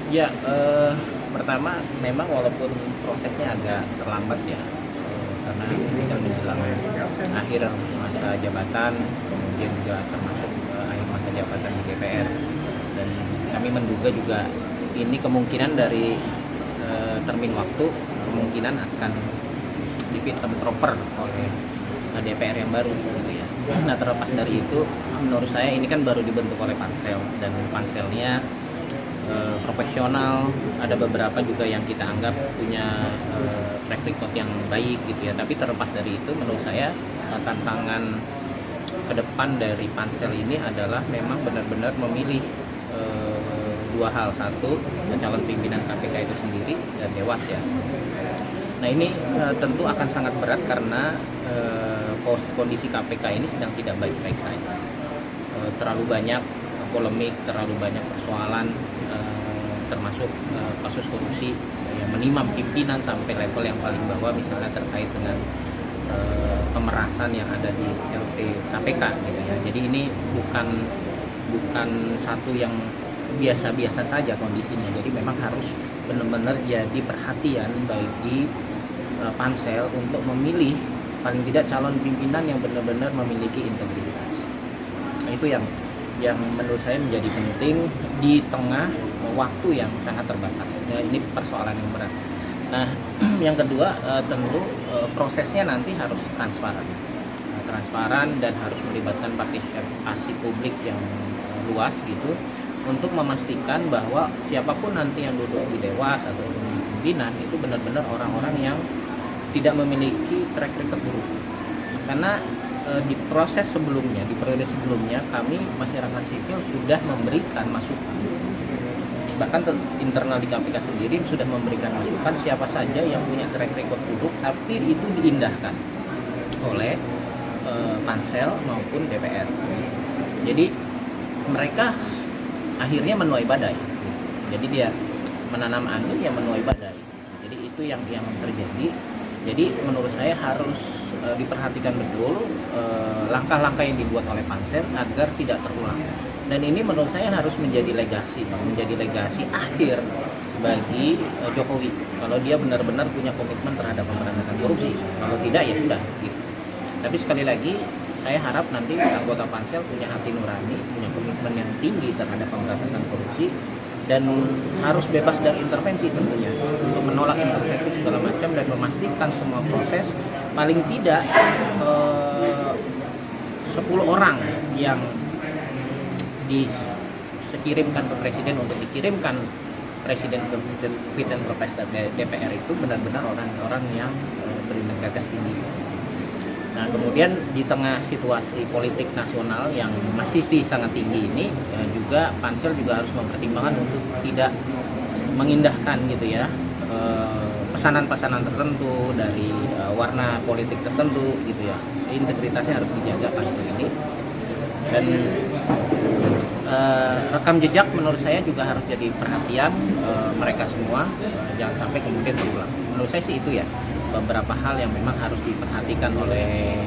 Ya, pertama memang walaupun prosesnya agak terlambat ya, karena ini kan menjelang akhir masa jabatan, kemudian juga termasuk akhir masa jabatan di DPR, dan kami menduga juga ini kemungkinan dari termin waktu kemungkinan akan di-fit and proper oleh DPR yang baru gitu ya. Nah, terlepas dari itu, menurut saya ini kan baru dibentuk oleh pansel, dan panselnya profesional, ada beberapa juga yang kita anggap punya track record yang baik gitu ya. Tapi terlepas dari itu, menurut saya tantangan ke depan dari pansel ini adalah memang benar-benar memilih dua hal. Satu, calon pimpinan KPK itu sendiri dan dewas ya. Nah, ini tentu akan sangat berat karena kondisi KPK ini sedang tidak baik-baik saja. Terlalu banyak polemik, terlalu banyak persoalan, termasuk kasus korupsi yang menimam pimpinan sampai level yang paling bawah, misalnya terkait dengan pemerasan yang ada di LP KPK gitu ya. Jadi ini bukan satu yang biasa-biasa saja kondisinya. Jadi memang harus benar-benar jadi perhatian bagi pansel untuk memilih paling tidak calon pimpinan yang benar-benar memiliki integritas. Nah, itu yang menurut saya menjadi penting di tengah waktu yang sangat terbatas. Ya, ini persoalan yang berat. Nah, yang kedua tentu prosesnya nanti harus transparan dan harus melibatkan partisipasi publik yang luas gitu, untuk memastikan bahwa siapapun nanti yang duduk di dewas atau di pimpinan itu benar-benar orang-orang yang tidak memiliki track record buruk. Karena di proses sebelumnya, di periode sebelumnya, kami masyarakat sipil sudah memberikan masukan, bahkan internal di KPK sendiri sudah memberikan masukan siapa saja yang punya track record buruk, tapi itu diindahkan oleh pansel maupun DPR. Jadi mereka akhirnya menuai badai. Jadi dia menanam angin yang menuai badai. Jadi itu yang terjadi. Jadi menurut saya harus diperhatikan betul langkah-langkah yang dibuat oleh pansel agar tidak terulang. Dan ini menurut saya harus menjadi legasi akhir bagi Jokowi. Kalau dia benar-benar punya komitmen terhadap pemberantasan korupsi. Kalau tidak ya sudah. Gitu. Tapi sekali lagi, saya harap nanti anggota pansel punya hati nurani, punya komitmen yang tinggi terhadap pemberantasan korupsi, dan harus bebas dari intervensi tentunya, untuk menolak intervensi segala macam dan memastikan semua proses paling tidak 10 orang yang dikirimkan ke presiden untuk dikirimkan presiden ke fit and proper DPR itu benar-benar orang-orang yang berintegritas tinggi. Nah, kemudian di tengah situasi politik nasional yang masih sangat tinggi ini, juga pansel juga harus mempertimbangkan untuk tidak mengindahkan gitu ya pesanan-pesanan tertentu dari warna politik tertentu gitu ya. Integritasnya harus dijaga pansel ini, dan rekam jejak menurut saya juga harus jadi perhatian mereka semua, jangan sampai kemudian berulang. Menurut saya sih itu ya beberapa hal yang memang harus diperhatikan oleh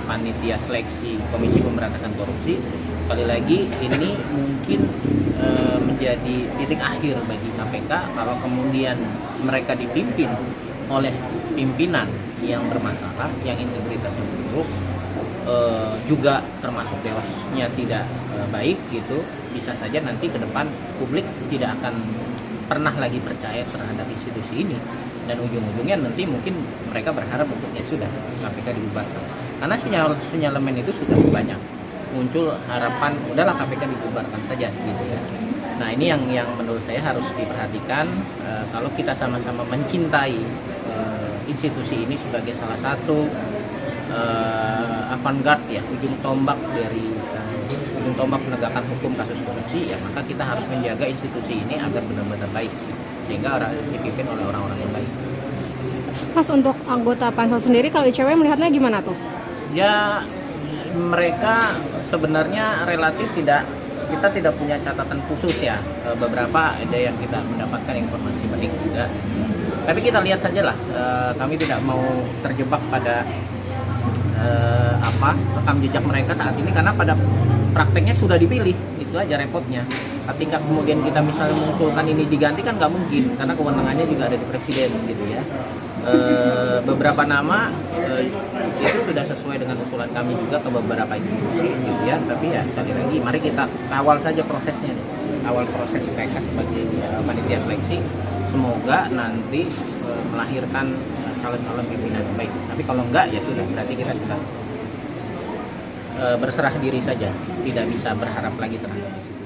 panitia seleksi Komisi Pemberantasan Korupsi. Sekali lagi, ini mungkin menjadi titik akhir bagi KPK kalau kemudian mereka dipimpin oleh pimpinan yang bermasalah, yang integritasnya buruk, juga termasuk dewasnya tidak baik gitu. Bisa saja nanti ke depan publik tidak akan pernah lagi percaya terhadap institusi ini, dan ujung-ujungnya nanti mungkin mereka berharap untuk ya sudah KPK dibubarkan. Karena sinyalemen itu sudah banyak muncul harapan udahlah KPK dibubarkan saja gitu ya. Nah, ini yang menurut saya harus diperhatikan kalau kita sama-sama mencintai institusi ini sebagai salah satu avant-garde ya, ujung tombak penegakan hukum kasus korupsi ya, maka kita harus menjaga institusi ini agar benar-benar baik sehingga dipimpin oleh orang-orang yang baik. Mas, untuk anggota pansel sendiri kalau ICW melihatnya gimana tuh? Ya, mereka sebenarnya relatif kita tidak punya catatan khusus ya. Beberapa ada yang kita mendapatkan informasi baik juga. Tapi kita lihat sajalah, kami tidak mau terjebak pada rekam jejak mereka saat ini, karena pada prakteknya sudah dipilih, itu aja repotnya. ketika kemudian kita misalnya mengusulkan ini diganti kan nggak mungkin, karena kewenangannya juga ada di presiden gitu ya. Beberapa nama itu sudah sesuai dengan usulan kami juga ke beberapa institusi gitu ya, tapi ya sekali lagi mari kita kawal saja prosesnya nih, awal proses mereka sebagai panitia seleksi, semoga nanti melahirkan calon-calon pimpinan yang baik. Tapi kalau enggak ya sudah, berarti kita sudah berserah diri saja, tidak bisa berharap lagi terhadap itu.